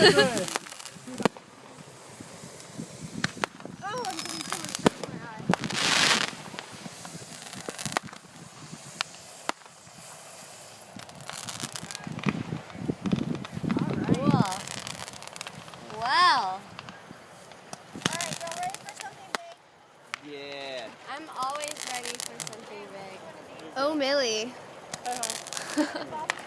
Oh, I'm getting so much stuff in my eye. Cool. Wow. Alright, y'all ready for something big? Yeah. I'm always ready for something big. Oh, Millie. Uh-huh.